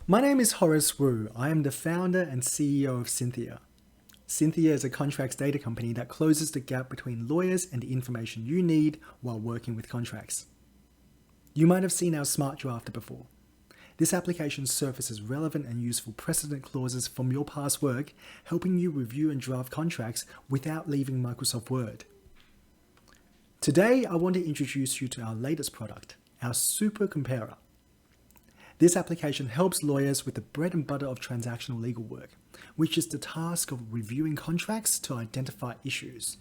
My name is Horace Wu. I am the founder and CEO of Syntheia. Syntheia is a contracts data company that closes the gap between lawyers and the information you need while working with contracts. You might have seen our Smart Drafter before. This application surfaces relevant and useful precedent clauses from your past work, helping you review and draft contracts without leaving Microsoft Word. Today, I want to introduce you to our latest product, our Super Comparer. This application helps lawyers with the bread and butter of transactional legal work, which is the task of reviewing contracts to identify issues.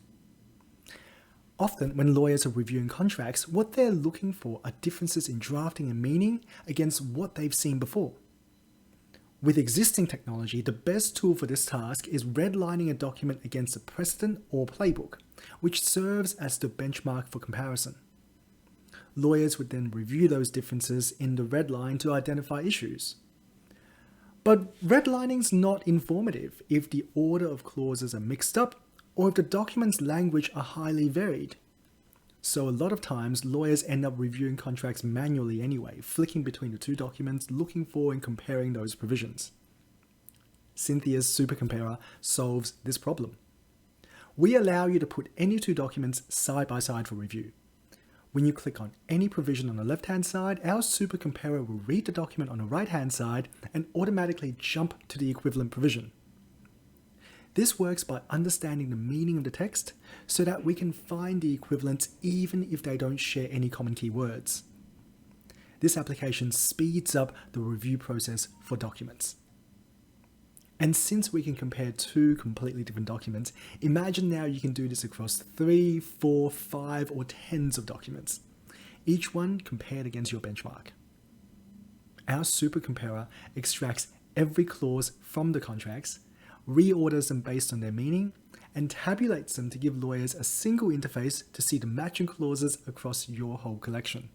Often, when lawyers are reviewing contracts, what they're looking for are differences in drafting and meaning against what they've seen before. With existing technology, the best tool for this task is redlining a document against a precedent or playbook, which serves as the benchmark for comparison. Lawyers would then review those differences in the red line to identify issues. But redlining's not informative if the order of clauses are mixed up or if the document's language are highly varied. So a lot of times, lawyers end up reviewing contracts manually anyway, flicking between the two documents, looking for and comparing those provisions. Syntheia's Super Comparer solves this problem. We allow you to put any two documents side by side for review. When you click on any provision on the left-hand side, our Super Comparer will read the document on the right-hand side and automatically jump to the equivalent provision. This works by understanding the meaning of the text so that we can find the equivalents even if they don't share any common keywords. This application speeds up the review process for documents. And since we can compare two completely different documents, imagine now you can do this across 3, 4, 5, or tens of documents, each one compared against your benchmark. Our Super Comparer extracts every clause from the contracts, reorders them based on their meaning, and tabulates them to give lawyers a single interface to see the matching clauses across your whole collection.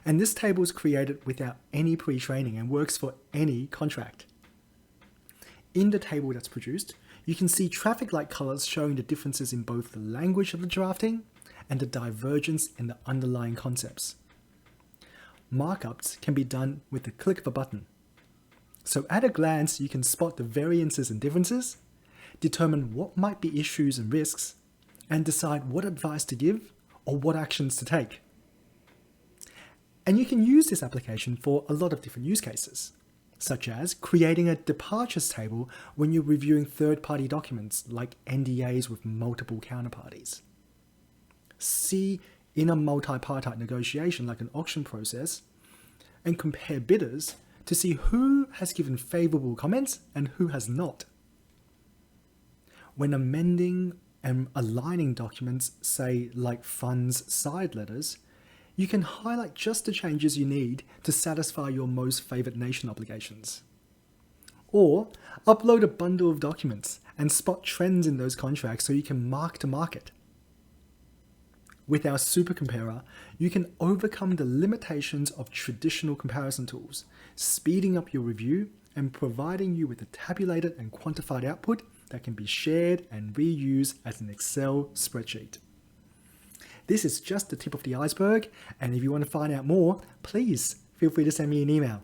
And this table is created without any pre-training and works for any contract. In the table that's produced, you can see traffic light colors showing the differences in both the language of the drafting and the divergence in the underlying concepts. Markups can be done with the click of a button. So at a glance, you can spot the variances and differences, determine what might be issues and risks, and decide what advice to give or what actions to take. And you can use this application for a lot of different use cases, such as creating a departures table when you're reviewing third-party documents like NDAs with multiple counterparties. See in a multi-party negotiation like an auction process and compare bidders to see who has given favorable comments and who has not. When amending and aligning documents, say like funds side letters, you can highlight just the changes you need to satisfy your most favored nation obligations. Or upload a bundle of documents and spot trends in those contracts so you can mark to market. With our Super Comparer, you can overcome the limitations of traditional comparison tools, speeding up your review and providing you with a tabulated and quantified output that can be shared and reused as an Excel spreadsheet. This is just the tip of the iceberg, and if you want to find out more, please feel free to send me an email.